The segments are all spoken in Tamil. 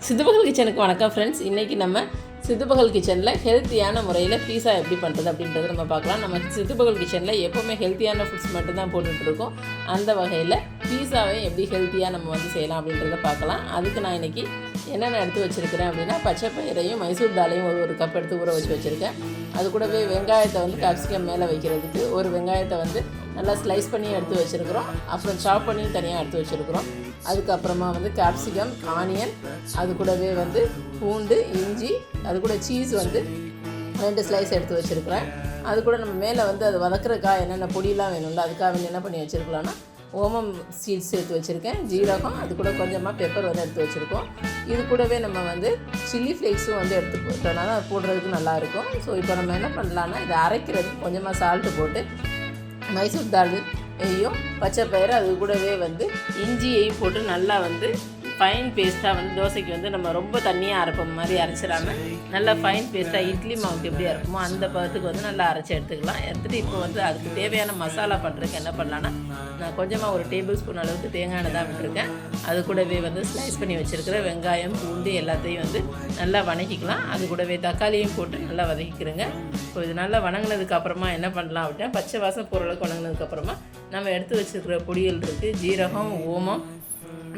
சித்துபகல் கிச்சனுக்கு வணக்கம் ஃப்ரெண்ட்ஸ். இன்றைக்கி நம்ம சித்துபகல் கிச்சனில் ஹெல்த்தியான முறையில் பீஸா எப்படி பண்ணுறது அப்படின்றத நம்ம பார்க்கலாம். நம்ம சித்துபகல் கிச்சனில் எப்போவுமே ஹெல்த்தியான ஃபுட்ஸ் மட்டும்தான் போட்டுட்ருக்கோம். அந்த வகையில் பீஸாவை எப்படி ஹெல்த்தியாக நம்ம செய்யலாம் அப்படின்றத பார்க்கலாம். அதுக்கு நான் இன்றைக்கி என்னென்ன எடுத்து வச்சுருக்கிறேன் அப்படின்னா, பச்சை பயிரையும் மைசூர் தாலையும் ஒரு கப் எடுத்து ஊற வச்சுருக்கேன். அது கூடவே வெங்காயத்தை கேப்சிகம் மேலே வைக்கிறதுக்கு ஒரு வெங்காயத்தை நல்லா ஸ்லைஸ் பண்ணி எடுத்து வச்சுருக்குறோம். அப்புறம் சாப் பண்ணி தனியாக எடுத்து வச்சுருக்குறோம். அதுக்கப்புறமா கேப்சிகம், ஆனியன், அது கூடவே பூண்டு, இஞ்சி, அது கூட சீஸ் 2 ஸ்லைஸ் எடுத்து வச்சுருக்கிறேன். அது கூட நம்ம மேலே அது வதக்குறதுக்காக என்னென்ன பொடியெலாம் வேணும்ல, அதுக்காக என்ன பண்ணி வச்சுருக்கலாம்னா, ஓமம் சீட்ஸ் எடுத்து வச்சுருக்கேன், ஜீரகம், அது கூட கொஞ்சமாக பெப்பர் எடுத்து வச்சுருக்கோம். இது கூடவே நம்ம சில்லி ஃப்ளேக்ஸும் எடுத்து போட்டோம்னா அது போடுறதுக்கு நல்லாயிருக்கும். ஸோ இப்போ நம்ம என்ன பண்ணலான்னா, இதை அரைக்கிறதுக்கு கொஞ்சமாக சால்ட்டு போட்டு மைசூர் தாலையும் பச்சை பயிறு அது கூடவே இஞ்சியையும் போட்டு நல்லா ஃபைன் பேஸ்ட்டாக தோசைக்கு நம்ம ரொம்ப தண்ணியாக அரைப்போம் மாதிரி அரைச்சிடாமல் நல்லா ஃபைன் பேஸ்ட்டாக இட்லி மாவுக்கு எப்படி அரைப்போமோ அந்த பதத்துக்கு நல்லா அரைச்சி எடுத்துக்கலாம். எடுத்துகிட்டு இப்போ அதுக்கு தேவையான மசாலா பண்ணுறதுக்கு என்ன பண்ணலான்னா, நான் கொஞ்சமாக ஒரு டேபிள் ஸ்பூன் அளவுக்கு தேங்காய் எண்ணெய் தான் விட்டுருக்கேன். அது கூடவே ஸ்லைஸ் பண்ணி வச்சுருக்கிற வெங்காயம், பூண்டு எல்லாத்தையும் நல்லா வதக்கிக்கலாம். அது கூடவே தக்காளியும் போட்டு நல்லா வதக்கிக்கிறேங்க. ஸோ இது நல்லா வணங்கினதுக்கு அப்புறமா என்ன பண்ணலாம் அப்படின்னா, பச்சை வாசம் போகிற அளவுக்கு வணங்கினதுக்கப்புறமா நம்ம எடுத்து வச்சுருக்கிற பொடிகள் இருக்குது, ஜீரகம், ஓமம்,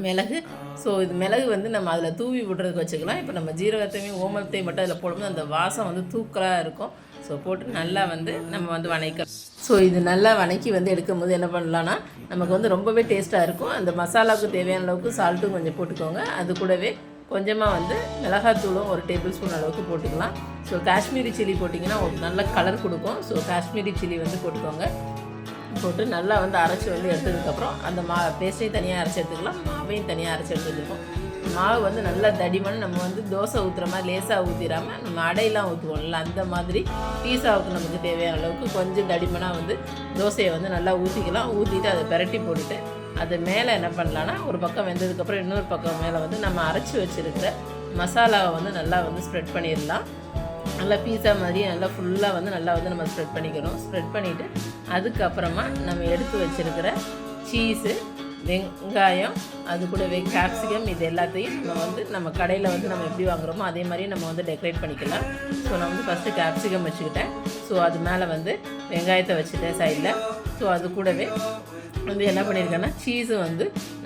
மிளகு. ஸோ இது மிளகு நம்ம அதில் தூவி விடுறதுக்கு வச்சுக்கலாம். இப்போ நம்ம ஜீரகத்தையும் ஓமத்தையும் மட்டும் அதில் போடும்போது அந்த வாசம் தூக்கலாக இருக்கும். ஸோ போட்டு நல்லா நம்ம வதக்கலாம். ஸோ இது நல்லா வதக்கி எடுக்கும் போது என்ன பண்ணலான்னா, நமக்கு ரொம்பவே டேஸ்ட்டாக இருக்கும். அந்த மசாலாவுக்கு தேவையான அளவுக்கு சால்ட்டும் கொஞ்சம் போட்டுக்கோங்க. அது கூடவே கொஞ்சமாக மிளகாத்தூளும் ஒரு டேபிள் ஸ்பூன் அளவுக்கு போட்டுக்கலாம். ஸோ காஷ்மீரி சில்லி போட்டிங்கன்னா ஒரு நல்ல கலர் கொடுக்கும். ஸோ காஷ்மீரி சில்லி போட்டுக்கோங்க. போட்டு நல்லா அரைச்சி எடுத்ததுக்கப்புறம் அந்த பேஸ்ட்டையும் தனியாக அரைச்சி எடுத்துக்கலாம், மாவையும் தனியாக அரைச்சி எடுத்துருக்கோம். மாவு நல்லா தடிமன் நம்ம தோசை ஊற்றுற மாதிரி லேசாக ஊற்றிடாமல் நம்ம அடையெல்லாம் ஊற்றுவோம்ல, அந்த மாதிரி பீஸாவுக்கு நமக்கு தேவையான அளவுக்கு கொஞ்சம் தடிமனாக தோசையை நல்லா ஊற்றிக்கலாம். ஊற்றிட்டு அதை பிரட்டி போட்டுட்டு அது மேலே என்ன பண்ணலான்னா, ஒரு பக்கம் வெந்ததுக்கப்புறம் இன்னொரு பக்கம் மேலே நம்ம அரைச்சி வச்சுருக்கிற மசாலாவை நல்லா ஸ்ப்ரெட் பண்ணிடலாம். நல்லா பீஸா மாதிரி நல்லா ஃபுல்லாக நல்லா நம்ம ஸ்ப்ரெட் பண்ணிக்கிறோம். ஸ்ப்ரெட் பண்ணிவிட்டு அதுக்கப்புறமா நம்ம எடுத்து வச்சுருக்கிற சீஸு, வெங்காயம், அது கூடவே கேப்சிகம், இது எல்லாத்தையும் நம்ம கடையில் நம்ம எப்படி வாங்குகிறோமோ அதே மாதிரி நம்ம டெக்கரேட் பண்ணிக்கலாம். ஸோ நான் ஃபஸ்ட்டு கேப்சிகம் வச்சுக்கிட்டேன். ஸோ அது மேலே வெங்காயத்தை வச்சுட்டேன் சைடில். ஸோ அது கூடவே என்ன பண்ணியிருக்கேன்னா, சீஸு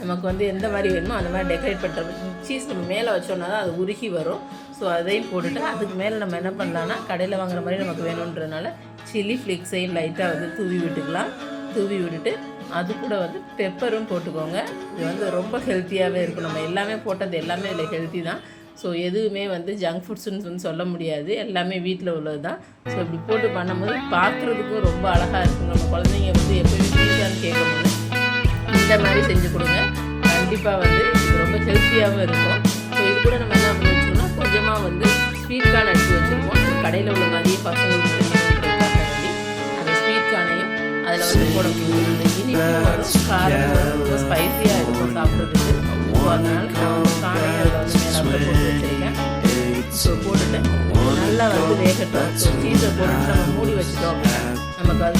நமக்கு எந்த மாதிரி வேணுமோ அந்த மாதிரி டெக்கரேட் பண்ணுற சீஸ் நம்ம மேலே வச்சோன்னா தான் அது உருகி வரும். ஸோ அதையும் போட்டுட்டு அதுக்கு மேலே நம்ம என்ன பண்ணலான்னா, கடையில் வாங்குற மாதிரி நமக்கு வேணுன்றதுனால சில்லி ஃப்ளேக்ஸையும் லைட்டாக தூவி விட்டுக்கலாம். தூவி விட்டுட்டு அது கூட பெப்பரும் போட்டுக்கோங்க. இது ரொம்ப ஹெல்த்தியாகவே இருக்கும். நம்ம எல்லாமே போட்டது எல்லாமே இதில் ஹெல்த்தி தான். ஸோ எதுவுமே ஜங்க் ஃபுட்ஸுன்னு சொல்ல முடியாது, எல்லாமே வீட்டில் உள்ளது தான். ஸோ இப்படி போட்டு பண்ணும்போது பார்க்குறதுக்கும் ரொம்ப அழகாக இருக்கும். நம்ம குழந்தைங்க எப்போயுமே பீஸான்னு கேட்கும்போது இந்த மாதிரி செஞ்சு கொடுங்க. கண்டிப்பாக இது ரொம்ப ஹெல்த்தியாகவும் இருக்கும். ஸோ இது கூட நம்ம என்ன பண்ணி வச்சோம்னா, கொஞ்சமாக ஸ்வீட் கார்ன் எடுத்து வச்சுருக்கோம். கடையில் உள்ள மாதிரியே பசங்களுக்கு வேண்டி அந்த ஸ்வீட் கார்னையும் அதில் போட முடியும். அந்த இனிப்பும் வரும், காரம் ரொம்ப ஸ்பைஸியாக இருக்கும் சாப்பிட்றதுக்கு. ஸோ அதனால் நான் கார்னையும் அதில் மேலே போட்டு வச்சுருக்கேன். ஸோ போட்டுட்டு நல்லா வேகட்டும். ஸோ சீஸை போட்டு நம்ம மூடி வச்சுட்டோம் அப்படின்னா நமக்கு அது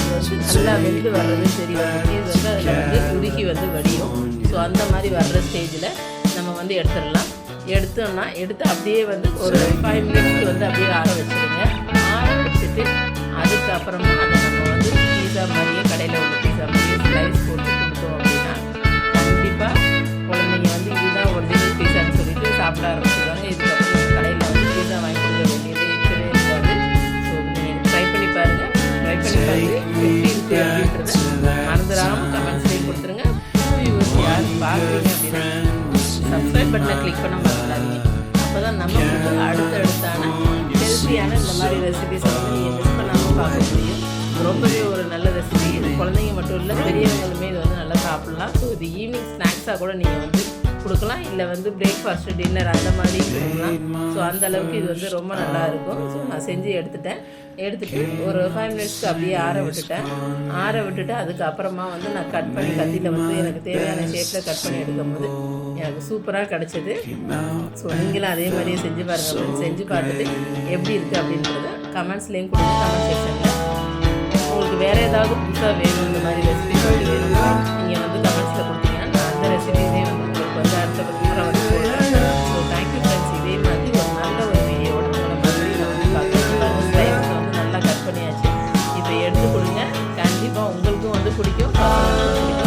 நல்லா வெந்து வர்றது தெரியும். சீஸ் அதில் உருகி வடியும். ஸோ அந்த மாதிரி வர்ற ஸ்டேஜில் நம்ம எடுத்துடலாம். எடுத்தோம்னா எடுத்து அப்படியே ஒரு 5 மினிட்ஸ்க்கு அப்படியே ஆற வச்சுருங்க. ஆற வச்சுட்டு அதுக்கப்புறமா அதை நம்ம பீஸா மாதிரியே கடையில் உள்ள பீஸா மாதிரியே ஸ்லைஸ் போட்டு கொடுத்தோம் அப்படின்னா கண்டிப்பாக குழந்தைங்க இதுதான் ஒரிஜினல் பீஸான்னு சொல்லிட்டு சாப்பிட ஆரம்பிச்சிடுவாங்க. இதுக்கப்புறம் கடையில் பீஸா வாங்கி கொடுக்க வேண்டியது இருக்கவே இருக்காது. ஸோ நீங்கள் ட்ரை பண்ணி பாருங்கள். ட்ரை பண்ணி பார்த்து எப்படி இருக்குது அப்படின்றத மறந்துடாமல் கமெண்ட்ஸ்லேயும் கொடுத்துருங்க. யார் பார்க்குறீங்க அப்படின்னா சப்ஸ்கிரைப் பட்டனை கிளிக் பண்ண மறந்துடாதீங்க. அப்போ தான் நமக்கு அடுத்தடுத்தான ஹெல்த்தியான இந்த மாதிரி ரெசிபிஸை நீங்கள் மிஸ் பண்ணாமல் பார்க்க முடியும். ரொம்பவே ஒரு நல்ல ரெசிபி. இது குழந்தைங்க மட்டும் இல்லை, பெரியவங்களுமே இது நல்லா சாப்பிட்லாம். ஸோ இது ஈவினிங் ஸ்நாக்ஸாக கூட நீங்கள் கொடுக்கலாம், இல்லை பிரேக்ஃபாஸ்ட்டு, டின்னர் அந்த மாதிரி கொடுக்கலாம். ஸோ அந்த அளவுக்கு இது ரொம்ப நல்லா இருக்கும். ஸோ நான் செஞ்சு எடுத்துகிட்டு ஒரு 5 மினிட்ஸ்க்கு அப்படியே ஆற விட்டுட்டு அதுக்கப்புறமா நான் கட் பண்ணி கத்தியில் எனக்கு தேவையான ஷேப்பில் கட் பண்ணி எடுக்கும்போது எனக்கு சூப்பராக கிடச்சிது. ஸோ நீங்களும் அதே மாதிரியே செஞ்சு பாருங்கள். செஞ்சு பார்த்துட்டு எப்படி இருக்குது அப்படின்றத கமெண்ட்ஸ்லேயும் கொடுங்க. கமெண்ட் செக்ஷனில் உங்களுக்கு வேறு ஏதாவது புதுசாக வேணும், இந்த மாதிரி ரெசிபிஸ் வேணும்னா நீங்கள் கமெண்ட்ஸில் கொடுத்தீங்கன்னா நான் அந்த ரெசிபிஸே உங்களுக்கு அடுத்த போடுறேன். So thank you friends. பிடிக்கும், பசங்களுக்கு பிடிக்கும்.